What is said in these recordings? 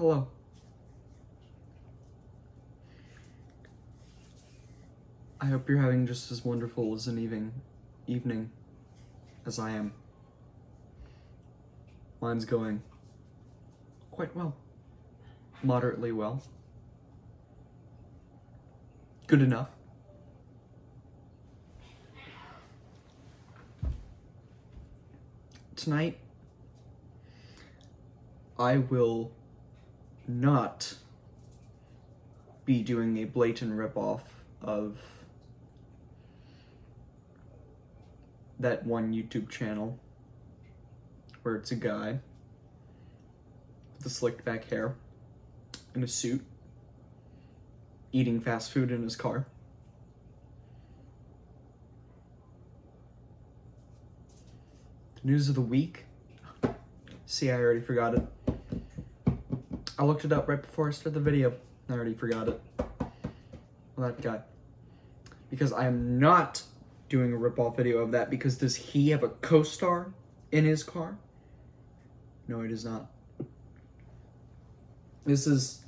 Hello. I hope you're having just as wonderful as an evening as I am. Mine's going quite well. Moderately well. Good enough. Tonight, I will not be doing a blatant ripoff of that one YouTube channel where it's a guy with the slicked back hair in a suit eating fast food in his car. The news of the week. See, I already forgot it. I looked it up right before I started the video. I already forgot it. Well, that guy. Because I am not doing a rip-off video of that, because does he have a co-star in his car? No, he does not. This is...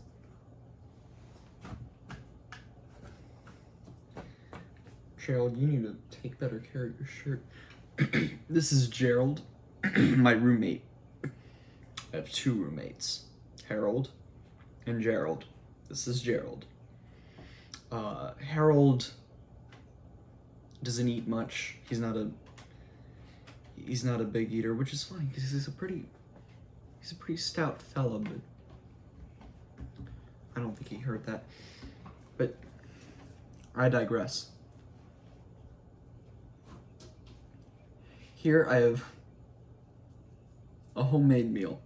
Gerald, you need to take better care of your shirt. This is Gerald, my roommate. I have two roommates, Harold and Gerald. This is Gerald. Harold doesn't eat much. He's not a big eater, which is fine because he's a pretty stout fella, but I don't think he heard that. But I digress. Here I have a homemade meal.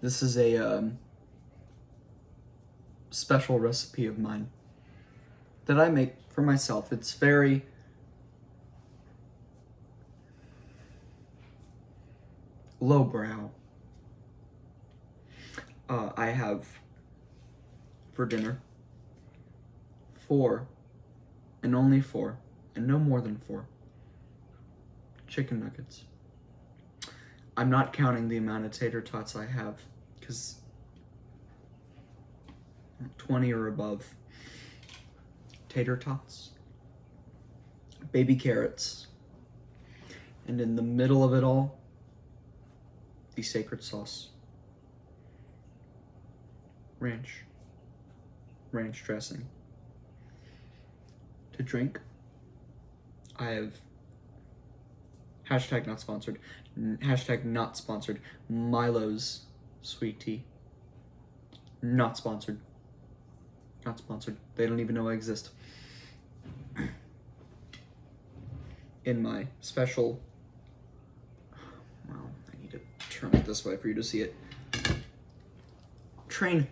This is a special recipe of mine that I make for myself. It's very lowbrow. I have for dinner 4, and only 4, and no more than 4 chicken nuggets. I'm not counting the amount of tater tots I have, because 20 or above. Tater tots, baby carrots, and in the middle of it all, the sacred sauce. Ranch dressing. To drink, I have hashtag not sponsored, Milo's sweet tea. Not sponsored. They don't even know I exist. In my special, well, I need to turn it this way for you to see it. Train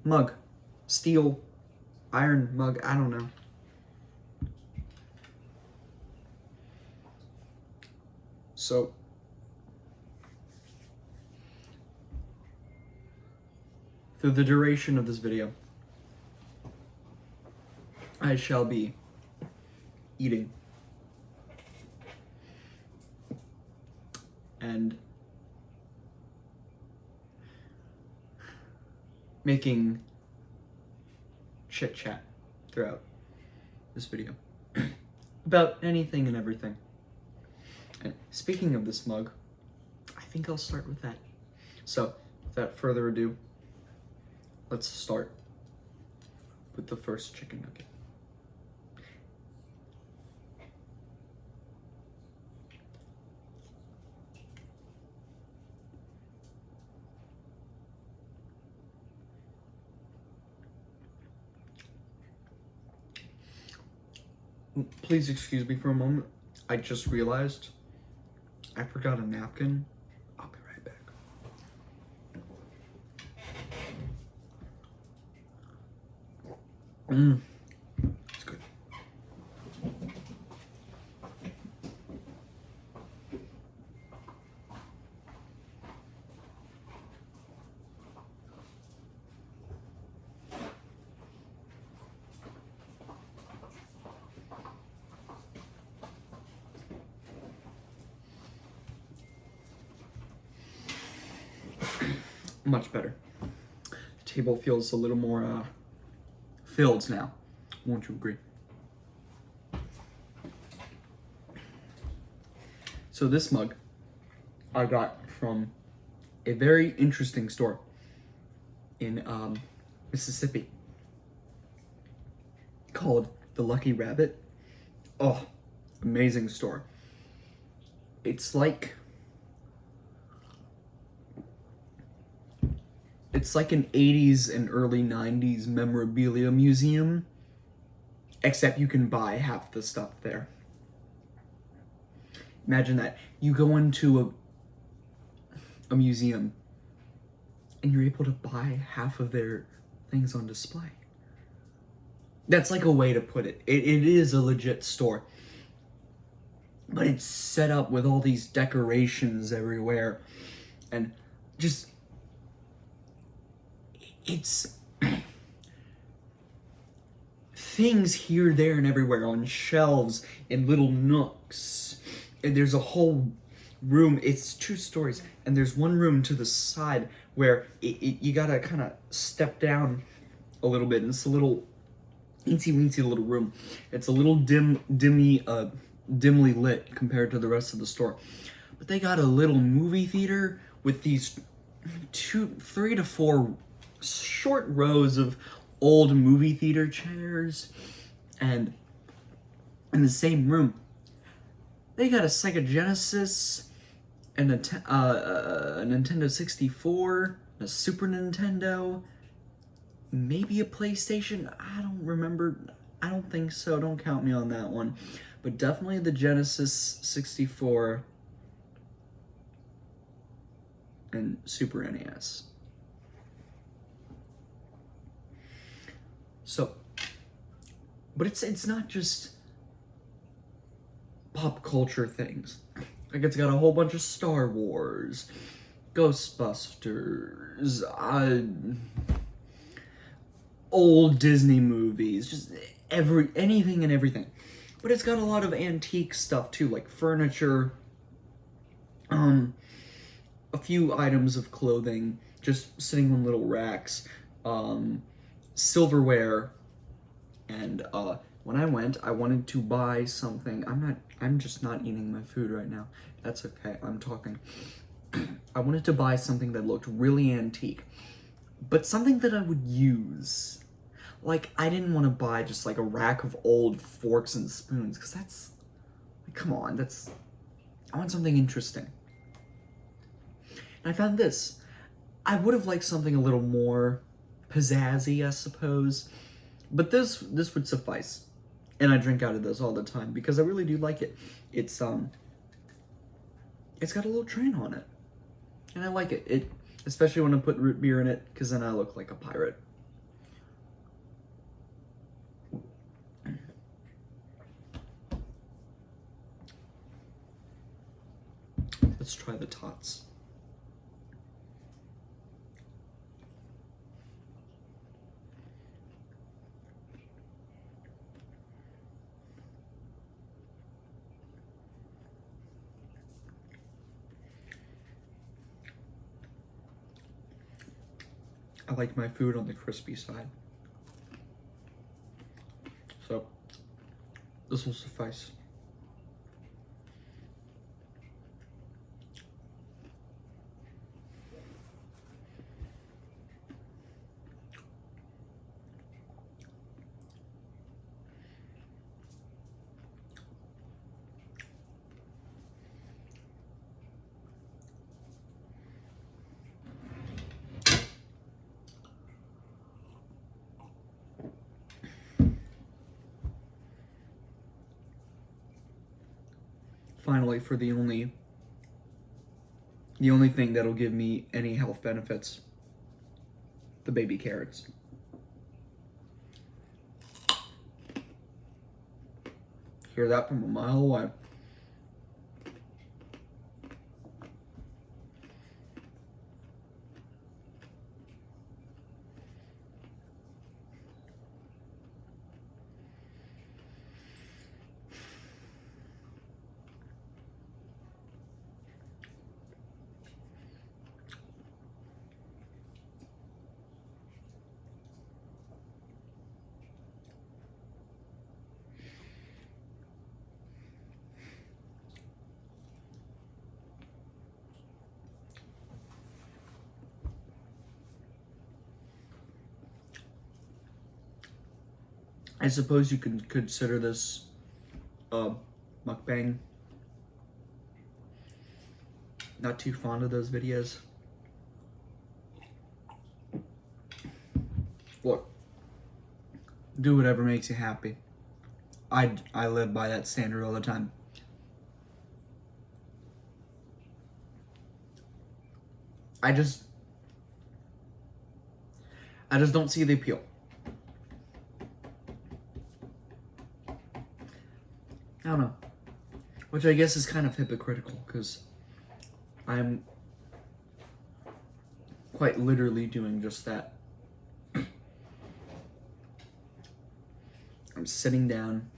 mug, steel, iron mug, I don't know. So, through the duration of this video, I shall be eating and making chit-chat throughout this video about anything and everything. And speaking of this mug, I think I'll start with that. So, without further ado, let's start with the first chicken nugget. Please excuse me for a moment. I just realized I forgot a napkin. I'll be right back. It's good. Much better. The table feels a little more filled now. Won't you agree? So this mug I got from a very interesting store in Mississippi called The Lucky Rabbit. Oh, amazing store. It's like an 80s and early 90s memorabilia museum, except you can buy half the stuff there. Imagine that. You go into a museum and you're able to buy half of their things on display. That's like a way to put it. It is a legit store. But it's set up with all these decorations everywhere. And just... it's... things here, there, and everywhere on shelves, in little nooks. And there's a whole room. It's 2 stories. And there's one room to the side where you gotta kind of step down a little bit. And it's a little teensy-weensy little room. It's a little dimly lit compared to the rest of the store. But they got a little movie theater with these 3 to 4 short rows of old movie theater chairs. And in the same room, they got a Sega Genesis, and a Nintendo 64, a Super Nintendo, maybe a PlayStation. I don't remember. I don't think so. Don't count me on that one. But definitely the Genesis 64 and Super NES. So, but it's not just pop culture things. Like, it's got a whole bunch of Star Wars, Ghostbusters, old Disney movies, just anything and everything. But it's got a lot of antique stuff too, like furniture, a few items of clothing just sitting on little racks, silverware, and when I went, I wanted to buy something. I'm just not eating my food right now. That's okay, I'm talking. I wanted to buy something that looked really antique, but something that I would use. Like, I didn't want to buy just like a rack of old forks and spoons, because that's, like, come on, I want something interesting. And I found this. I would have liked something a little more pizzazzy, I suppose, but this would suffice. And I drink out of this all the time because I really do like it. It's got a little train on it, and I like it. Especially when I put root beer in it, because then I look like a pirate. Let's try the tots. I like my food on the crispy side. So, this will suffice. Finally, for the only thing that'll give me any health benefits, the baby carrots. Hear that from a mile away. I suppose you can consider this mukbang. Not too fond of those videos. Look, do whatever makes you happy. I live by that standard all the time. I just don't see the appeal. I don't know. Which I guess is kind of hypocritical, because I'm quite literally doing just that. I'm sitting down,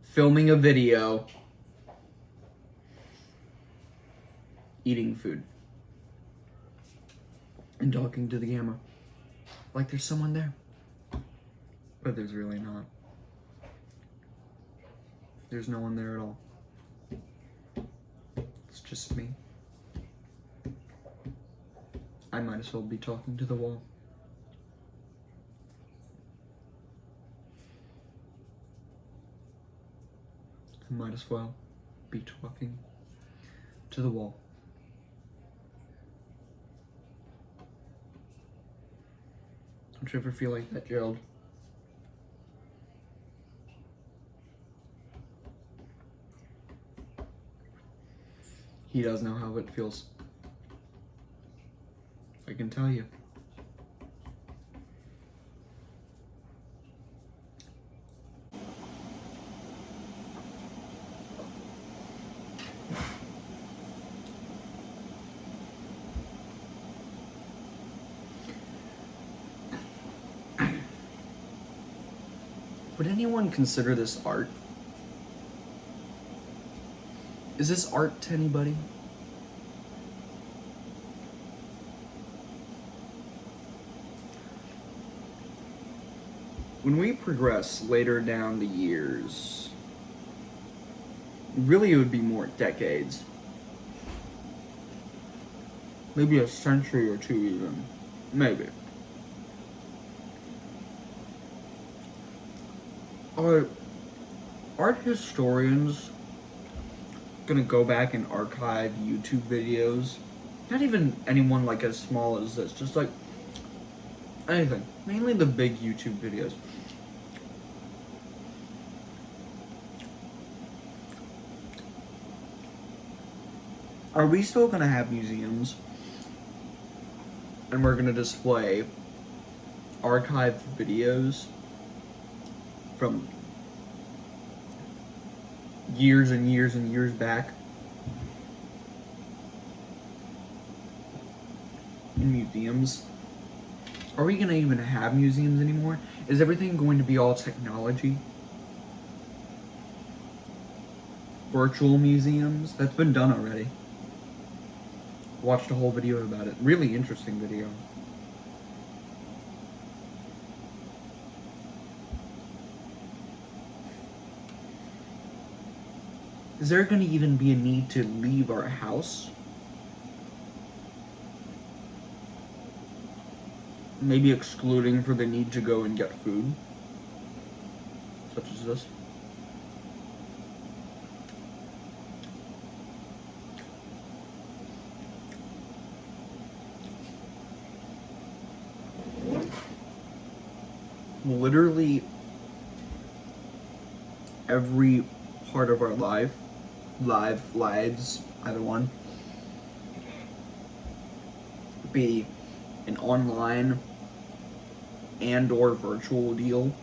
filming a video, eating food, and talking to the camera. Like there's someone there. But there's really not. There's no one there at all. It's just me. I might as well be talking to the wall. I might as well be talking to the wall. Don't you ever feel like that, Gerald? He does know how it feels. I can tell you. Would anyone consider this art? Is this art to anybody? When we progress later down the years, really it would be more decades. Maybe a century or two even. Maybe. Are art historians gonna go back and archive YouTube videos? Not even anyone like as small as this, just like anything. Mainly the big YouTube videos. Are we still gonna have museums? And we're gonna display archived videos from years and years and years back in museums? Are we gonna even have museums anymore? Is everything going to be all technology? Virtual museums? That's been done already. Watched a whole video about it. Really interesting video. Is there going to even be a need to leave our house? Maybe excluding for the need to go and get food, such as this. Literally every part of our lives, either one, be an online and or virtual deal.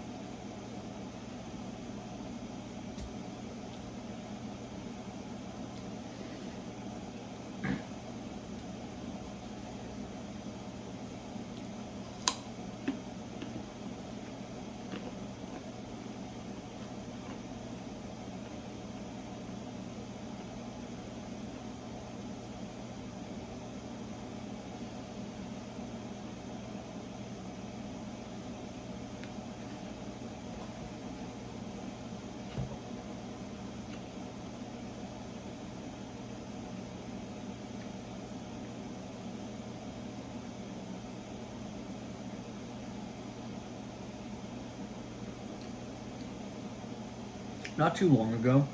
Not too long ago,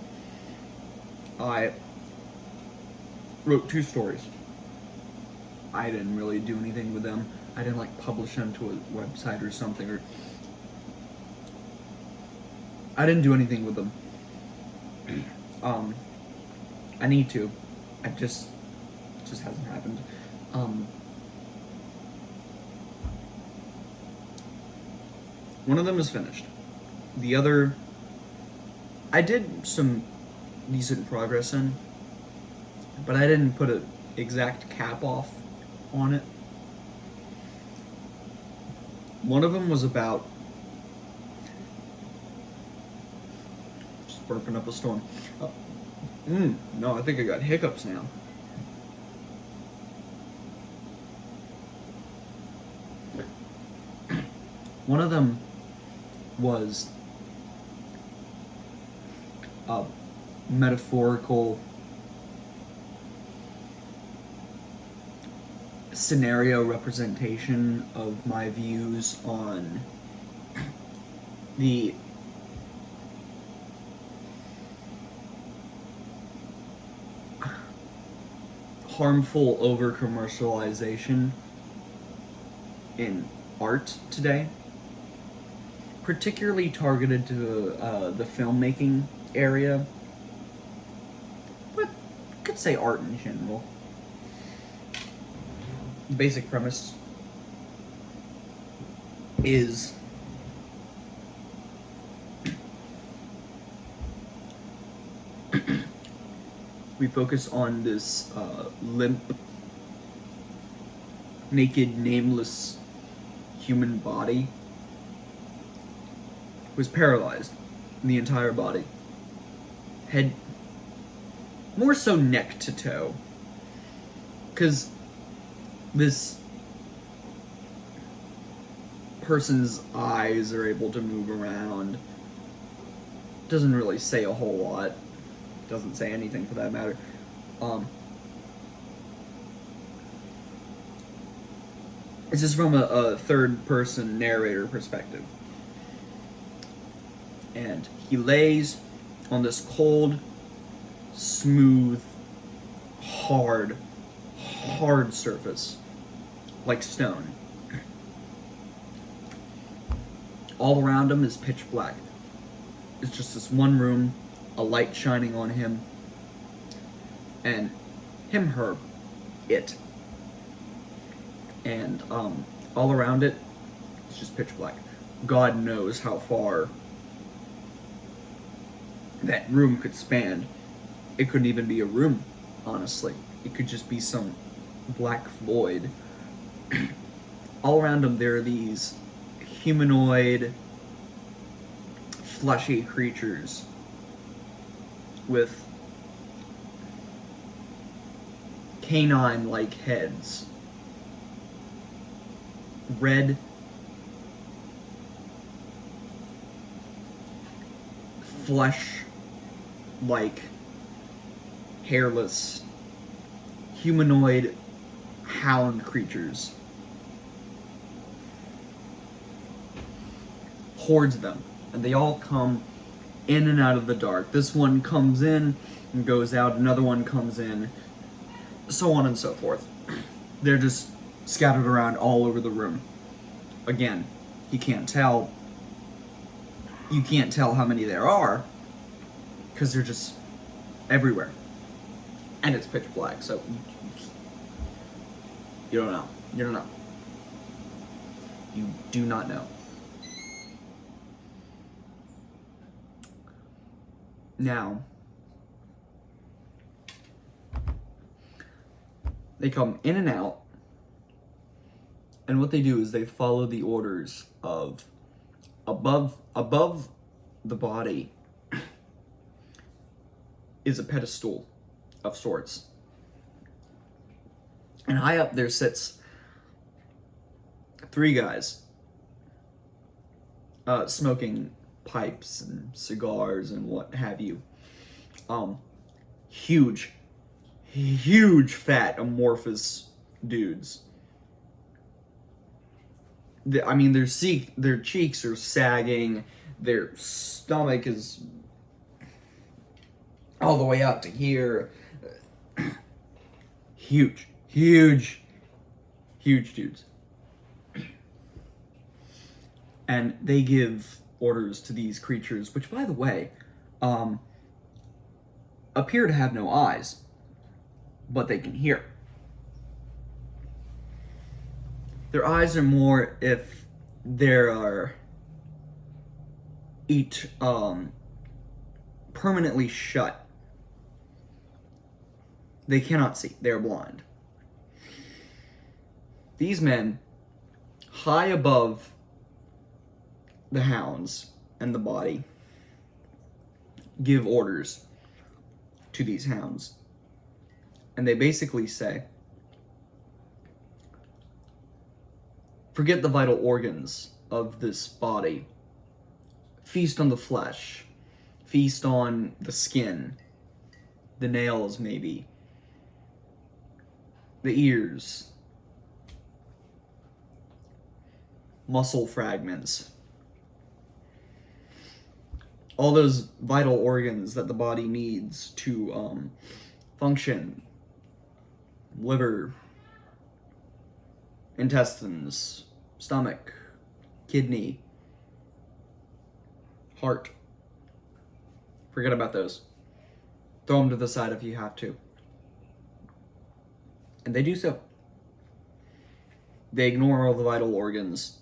I wrote 2 stories. I didn't really do anything with them. I didn't like publish them to a website or something, or I didn't do anything with them. I need to. It just hasn't happened. One of them is finished. The other, I did some decent progress in, but I didn't put an exact cap off on it. One of them was about, just burping up a storm. No, I think I got hiccups now. One of them was a metaphorical scenario representation of my views on the harmful over-commercialization in art today, particularly targeted to the filmmaking area, but I could say art in general. The basic premise is we focus on this limp, naked, nameless human body who is paralyzed in the entire body. Head, more so neck to toe. Because this person's eyes are able to move around. Doesn't really say a whole lot. Doesn't say anything for that matter. It's just from a third-person narrator perspective. And he lays on this cold, smooth, hard surface, like stone. All around him is pitch black. It's just this one room, a light shining on him, and him, her, it. And all around it, it's just pitch black. God knows how far that room could span. It couldn't even be a room, honestly. It could just be some black void. All around him there are these humanoid, fleshy creatures with canine-like heads. Red, flesh-like, hairless, humanoid hound creatures. Hordes of them. And they all come in and out of the dark. This one comes in and goes out, another one comes in, so on and so forth. They're just scattered around all over the room. Again, you can't tell how many there are, because they're just everywhere. And it's pitch black, so you don't know. You don't know. You do not know. Now, they come in and out, and what they do is they follow the orders of above the body is a pedestal of sorts. And high up there sits 3 guys smoking pipes and cigars and what have you. Huge fat amorphous dudes. Their cheeks are sagging, their stomach is all the way up to here. Huge, huge, huge dudes. And they give orders to these creatures, which, by the way, appear to have no eyes, but they can hear. Their eyes are more if there are permanently shut. They cannot see. They are blind. These men, high above the hounds and the body, give orders to these hounds. And they basically say, forget the vital organs of this body. Feast on the flesh. Feast on the skin. The nails, maybe. The ears. Muscle fragments. All those vital organs that the body needs to function. Liver, intestines, stomach, kidney, heart. Forget about those. Throw them to the side if you have to. And they do so. They ignore all the vital organs,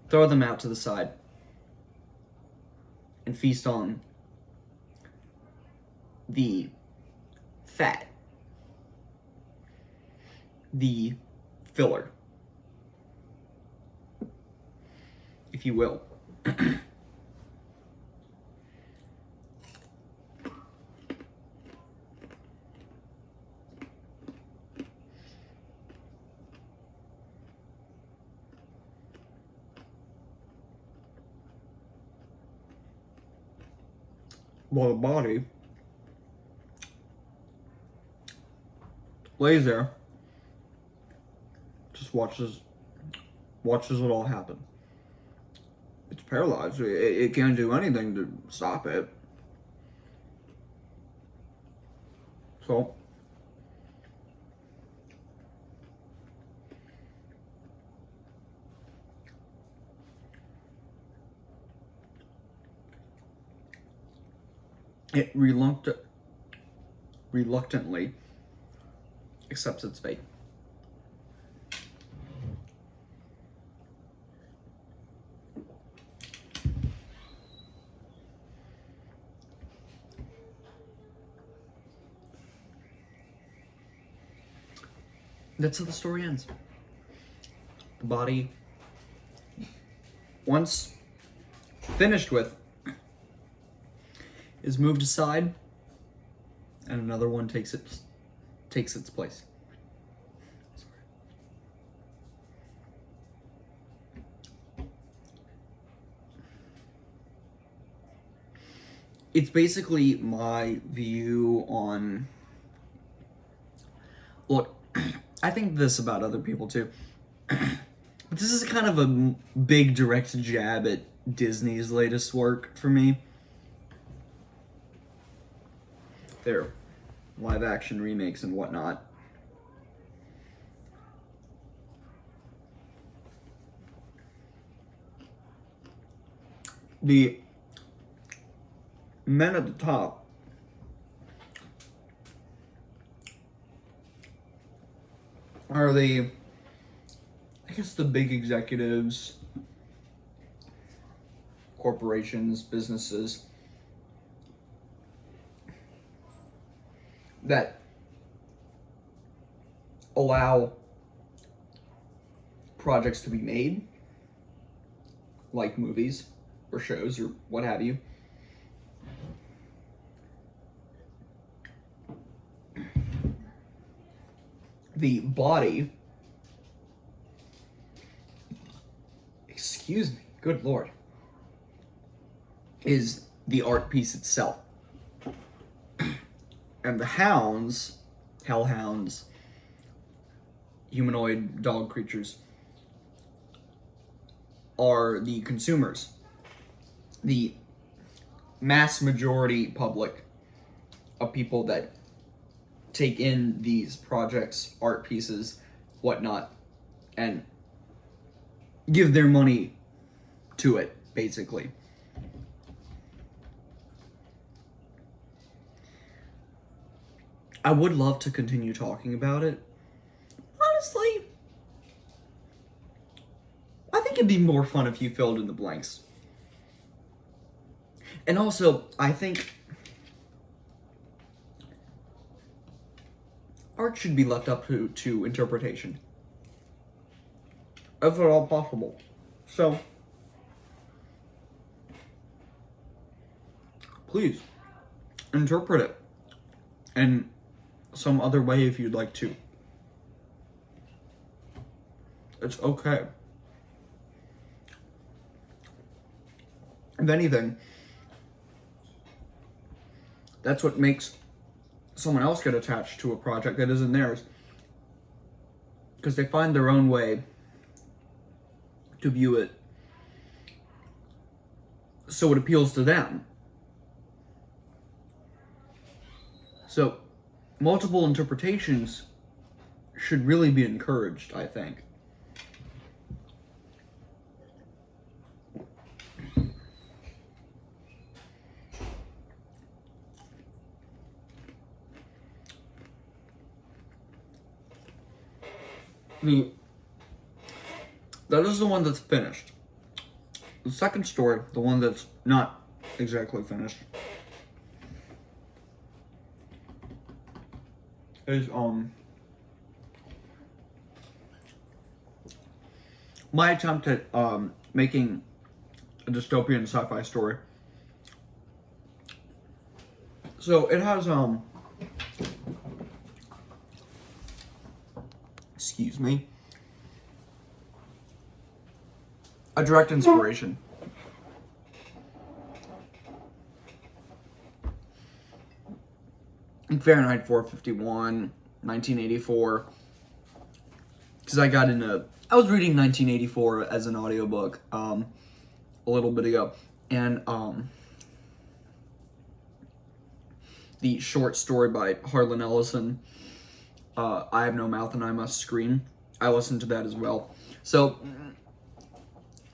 throw them out to the side, and feast on the fat, the filler, if you will. While the body lays there, just watches it all happen. It's paralyzed. It can't do anything to stop it. So it reluctantly accepts its fate. That's how the story ends. The body, once finished with, is moved aside, and another one takes its place. It's basically my view on. Look, I think this about other people too. But this is kind of a big direct jab at Disney's latest work for me. Their live action remakes and whatnot. The men at the top are the big executives, corporations, businesses that allow projects to be made, like movies or shows or what have you. The body, excuse me, good Lord, is the art piece itself. And the hounds, hellhounds, humanoid dog creatures, are the consumers. The mass majority public of people that take in these projects, art pieces, whatnot, and give their money to it, basically. I would love to continue talking about it. Honestly, I think it'd be more fun if you filled in the blanks. And also, I think art should be left up to interpretation, if at all possible. So, please, interpret it in some other way if you'd like to. It's okay. If anything, that's what makes someone else get attached to a project that isn't theirs. Because they find their own way to view it so it appeals to them. So, multiple interpretations should really be encouraged, I think. That is the one that's finished. The second story, the one that's not exactly finished, is my attempt at making a dystopian sci-fi story. So it has excuse me, a direct inspiration. In Fahrenheit 451, 1984, because I was reading 1984 as an audiobook a little bit ago, and the short story by Harlan Ellison, I Have No Mouth and I Must Scream, I listened to that as well. So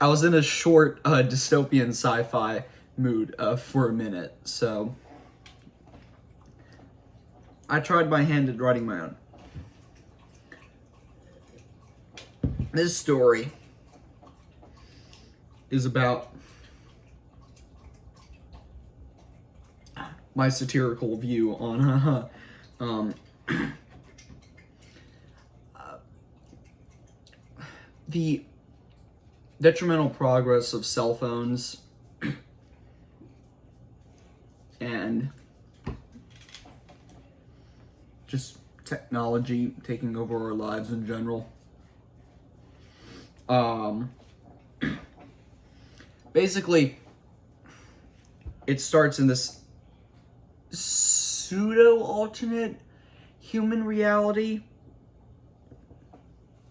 I was in a short dystopian sci-fi mood for a minute, so I tried my hand at writing my own. This story is about my satirical view on the detrimental progress of cell phones and just technology taking over our lives in general. Basically, it starts in this pseudo-alternate human reality.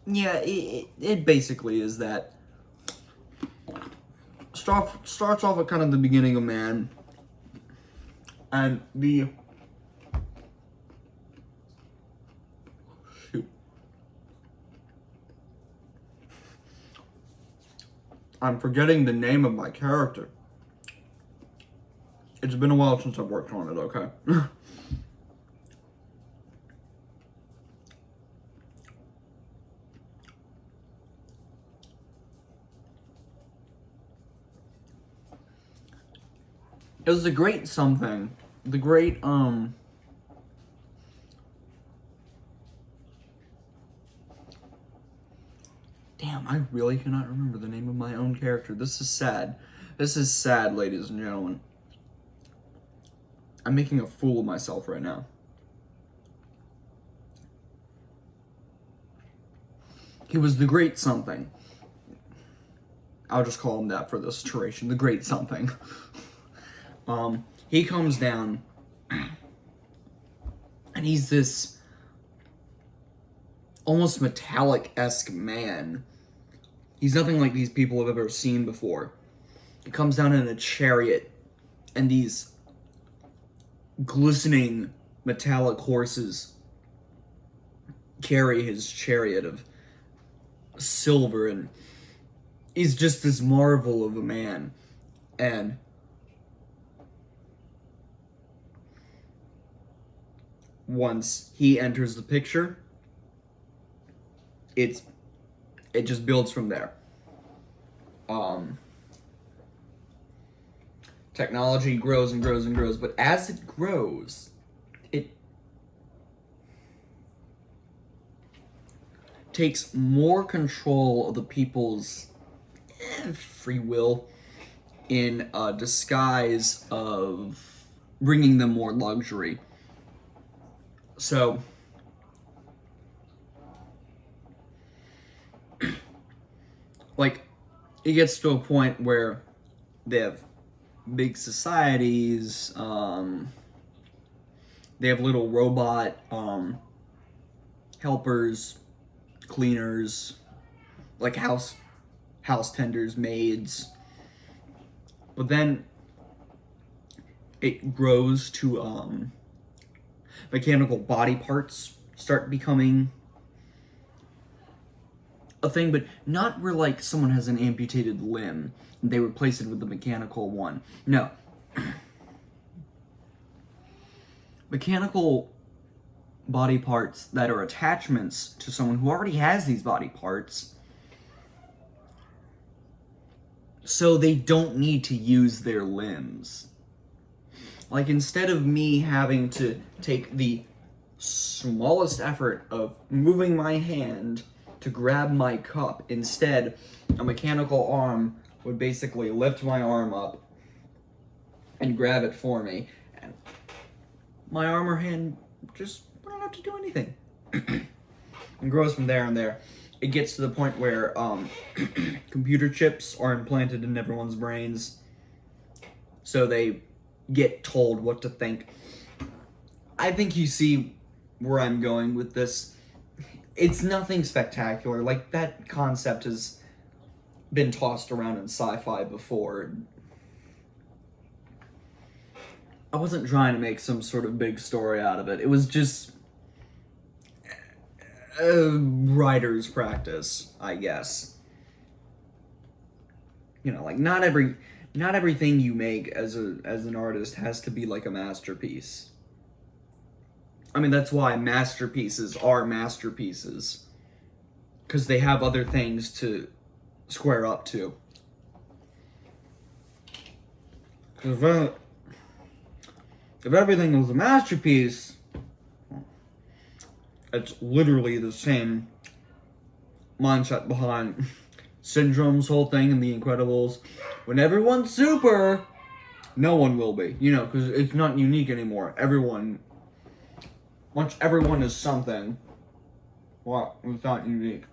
Yeah, it basically is that. Starts off at kind of the beginning of man, and I'm forgetting the name of my character. It's been a while since I've worked on it, okay? It was the great something. The great, damn, I really cannot remember the name of my own character. This is sad. This is sad, ladies and gentlemen. I'm making a fool of myself right now. He was the great something. I'll just call him that for this duration. The great something. He comes down, and he's this almost metallic-esque man. He's nothing like these people have ever seen before. He comes down in a chariot, and these glistening metallic horses carry his chariot of silver, and he's just this marvel of a man. And once he enters the picture, it just builds from there. Technology grows and grows and grows, but as it grows, it takes more control of the people's free will in a disguise of bringing them more luxury. So, like, it gets to a point where they have big societies, they have little robot helpers, cleaners, like house tenders, maids. But then it grows to mechanical body parts start becoming a thing, but not where like someone has an amputated limb and they replace it with a mechanical one. No. Mechanical body parts that are attachments to someone who already has these body parts, so they don't need to use their limbs. Like, instead of me having to take the smallest effort of moving my hand to grab my cup, instead, a mechanical arm would basically lift my arm up and grab it for me. And my arm or hand just wouldn't have to do anything. And grows from there and there. It gets to the point where computer chips are implanted in everyone's brains, so they get told what to think. I think you see where I'm going with this. It's nothing spectacular. Like, that concept has been tossed around in sci-fi before. I wasn't trying to make some sort of big story out of it. It was just a writer's practice, I guess. You know, like, not everything you make as an artist has to be like a masterpiece. I mean, that's why masterpieces are masterpieces, because they have other things to square up to. If everything was a masterpiece, it's literally the same mindset behind Syndrome's whole thing in The Incredibles. When everyone's super, no one will be. You know, because it's not unique anymore. Once everyone is something, well, it's not unique.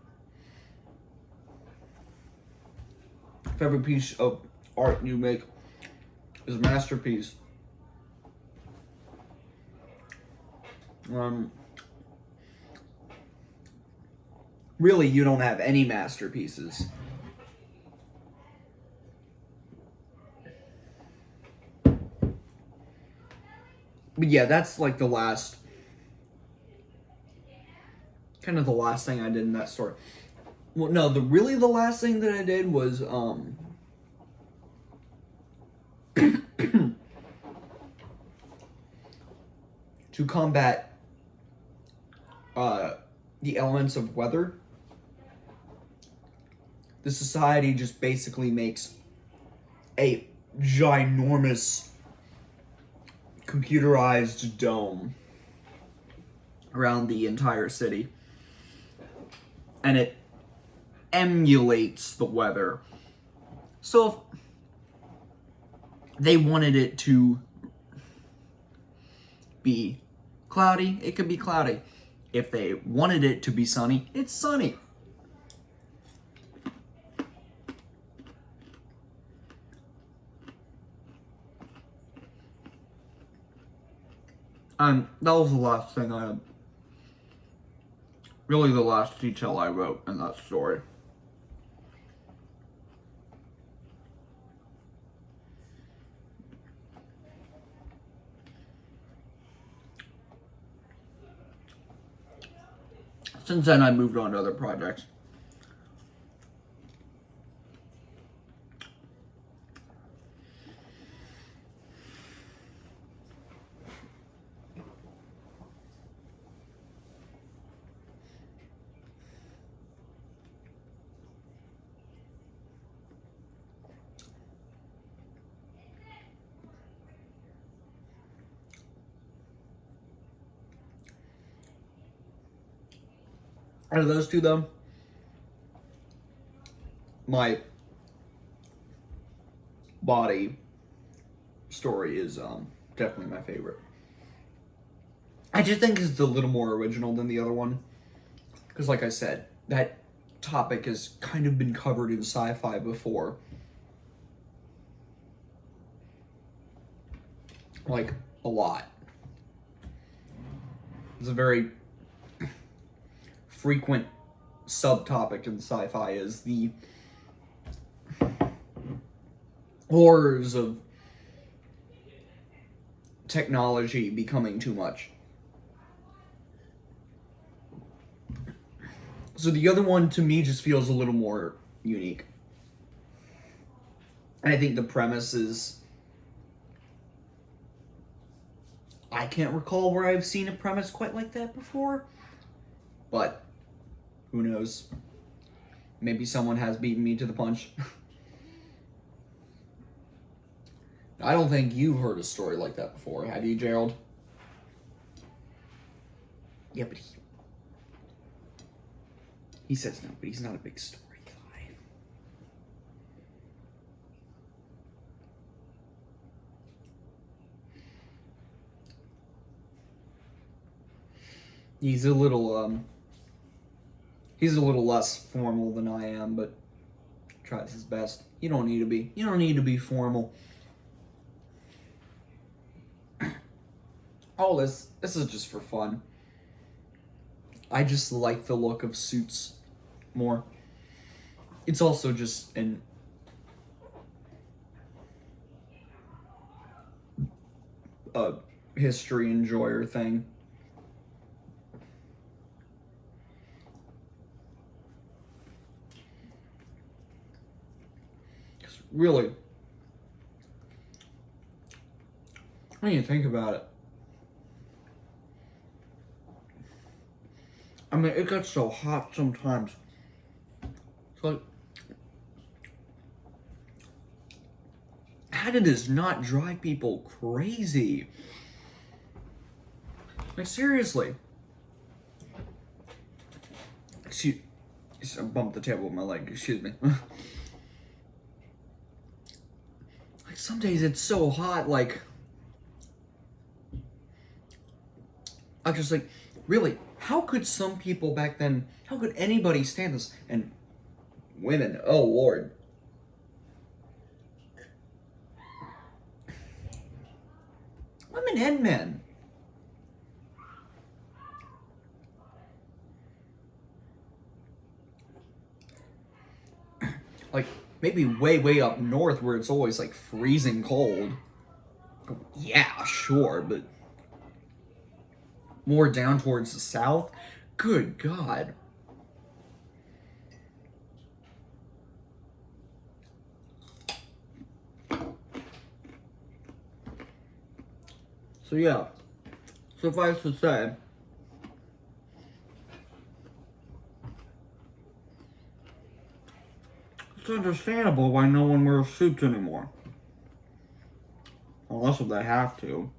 If every piece of art you make is a masterpiece, really, you don't have any masterpieces. But yeah, that's like the last thing I did in that story. Well, no, the last thing that I did was to combat the elements of weather. The society just basically makes a ginormous computerized dome around the entire city, and it emulates the weather. So if they wanted it to be cloudy, it could be cloudy. If they wanted it to be sunny, it's sunny. And that was the last thing I had. Really the last detail I wrote in that story. Since then, I moved on to other projects. Out of those two, though, my body story is definitely my favorite. I just think it's a little more original than the other one. Because like I said, that topic has kind of been covered in sci-fi before. Like, a lot. It's a very frequent subtopic in sci-fi is the horrors of technology becoming too much. So the other one, to me, just feels a little more unique. And I think the premise is... I can't recall where I've seen a premise quite like that before. But, who knows? Maybe someone has beaten me to the punch. I don't think you've heard a story like that before, have you, Gerald? Yeah, but he says no, but he's not a big story guy. He's a little less formal than I am, but tries his best. You don't need to be. You don't need to be formal. All this is just for fun. I just like the look of suits more. It's also just an history enjoyer thing. Because really, when you think about it, I mean, it gets so hot sometimes. It's like, how did this not drive people crazy? Like, seriously. Excuse, I bumped the table with my leg, excuse me. Like, some days it's so hot, like, I'm just like, really, how could some people back then, how could anybody stand this? And women, oh Lord. Women and men. Like, maybe way up north where it's always like freezing cold. Yeah, sure, but more down towards the south? Good God. So yeah, suffice to say, it's understandable why no one wears suits anymore. Unless if they have to.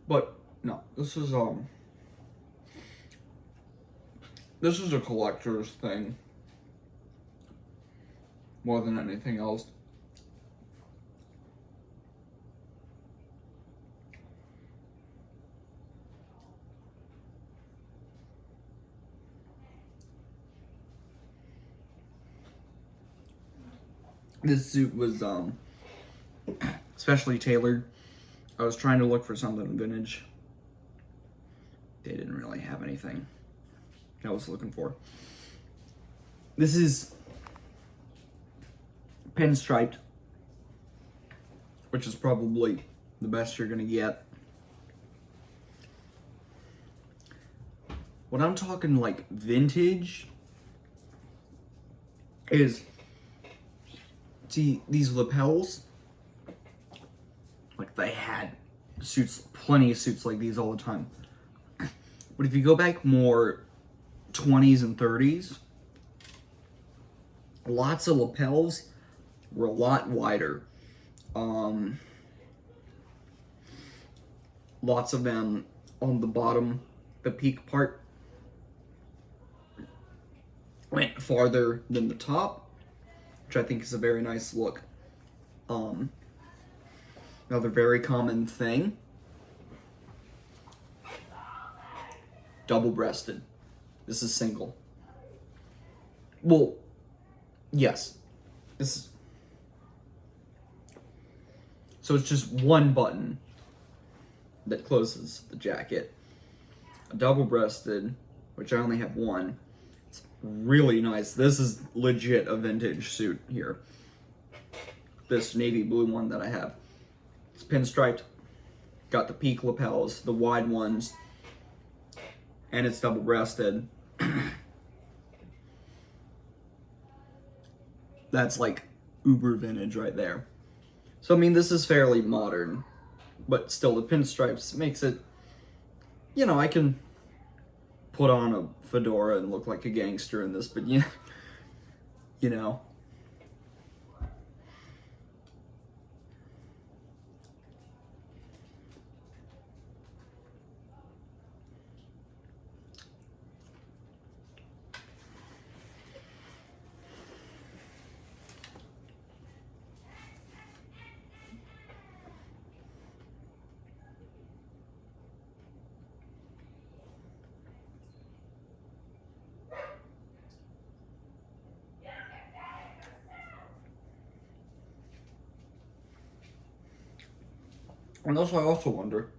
But no, this is a collector's thing more than anything else. This suit was specially tailored I was trying to look for something vintage. They didn't really have anything I was looking for. This is pinstriped, which is probably the best you're gonna get. When I'm talking like vintage is, see these lapels, like they had suits, plenty of suits like these all the time. But if you go back more 20s and 30s, lots of lapels were a lot wider. Lots of them on the bottom, the peak part, went farther than the top, which I think is a very nice look. Another very common thing, double-breasted. This is single. Well, yes. This is, so it's just one button that closes the jacket. A double-breasted, which I only have one. It's really nice. This is legit a vintage suit here. This navy blue one that I have. It's pinstriped. Got the peak lapels, the wide ones, and it's double-breasted. That's like uber vintage right there. So I mean, this is fairly modern, but still the pinstripes makes it, you know, I can put on a fedora and look like a gangster in this, but yeah, you know. And also, I also wonder,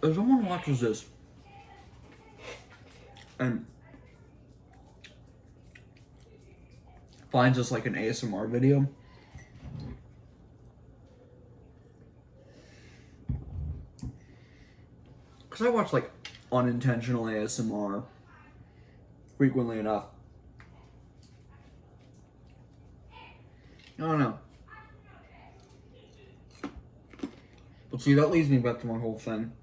if someone watches this and finds this like an ASMR video, because I watch like unintentional ASMR frequently enough. I don't know. But see, that leads me back to my whole thing.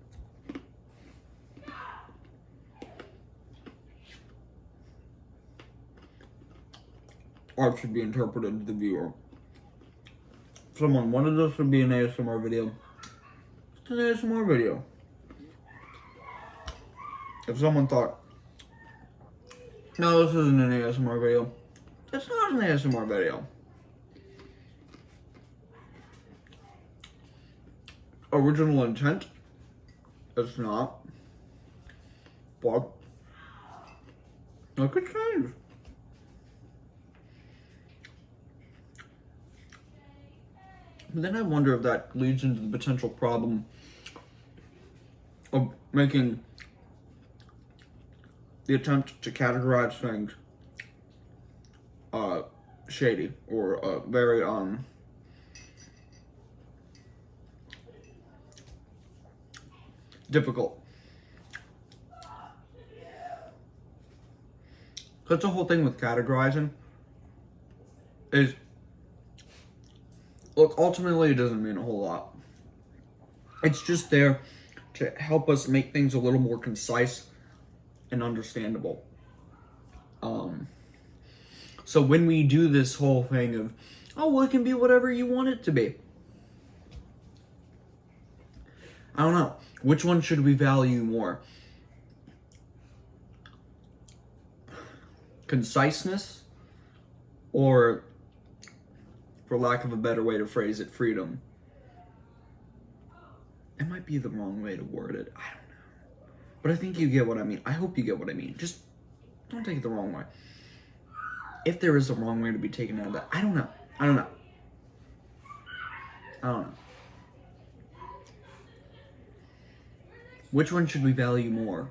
Art should be interpreted to the viewer. If someone wanted this to be an ASMR video, it's an ASMR video. If someone thought, no, this isn't an ASMR video, it's not an ASMR video. Original intent, it's not. But it could change. But then I wonder if that leads into the potential problem of making the attempt to categorize things shady or very difficult. That's the whole thing with categorizing is, look, ultimately it doesn't mean a whole lot. It's just there to help us make things a little more concise and understandable. So when we do this whole thing of, oh, well, it can be whatever you want it to be. I don't know. Which one should we value more? Conciseness, or, for lack of a better way to phrase it, freedom? It might be the wrong way to word it. I don't know. But I think you get what I mean. I hope you get what I mean. Just don't take it the wrong way. If there is a wrong way to be taken out of that, I don't know. I don't know. Which one should we value more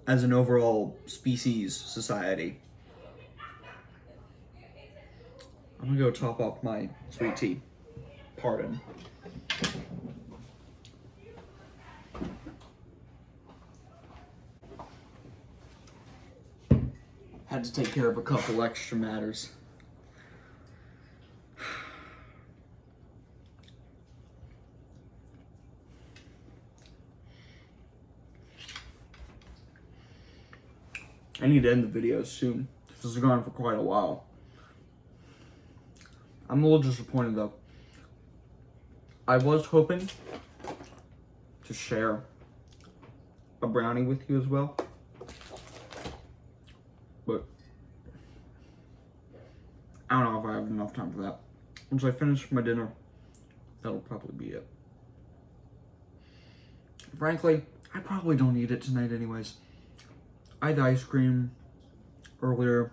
as an overall species society? I'm gonna go top off my sweet tea. Pardon. Had to take care of a couple extra matters. I need to end the video soon. This has gone on for quite a while. I'm a little disappointed though. I was hoping to share a brownie with you as well, but I don't know if I have enough time for that. Once I finish my dinner, that'll probably be it. Frankly, I probably don't eat it tonight anyways. I had ice cream earlier.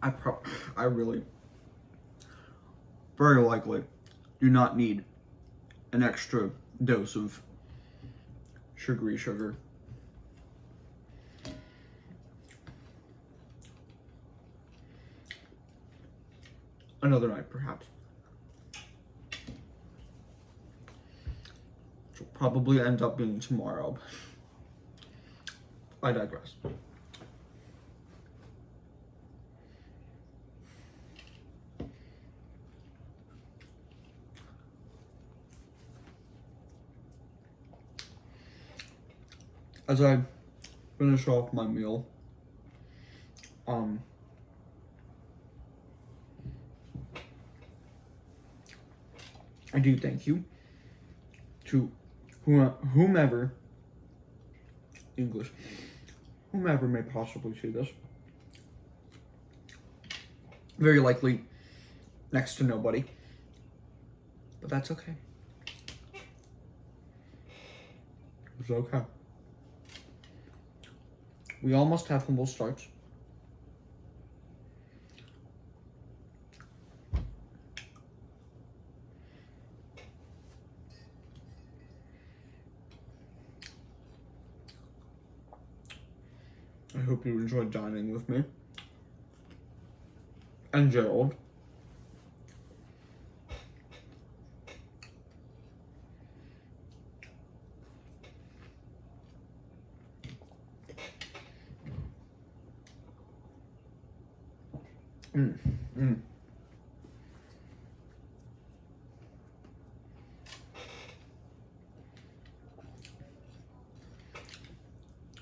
I really, very likely, do not need an extra dose of sugary sugar. Another night, perhaps. Which will probably end up being tomorrow. I digress. As I finish off my meal, I do thank you to whomever may possibly see this. Very likely next to nobody, but that's okay. It's okay. We all must have humble starts. I hope you enjoyed dining with me and Gerald.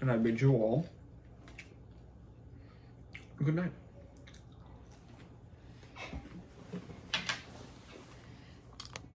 And I bid you all good night.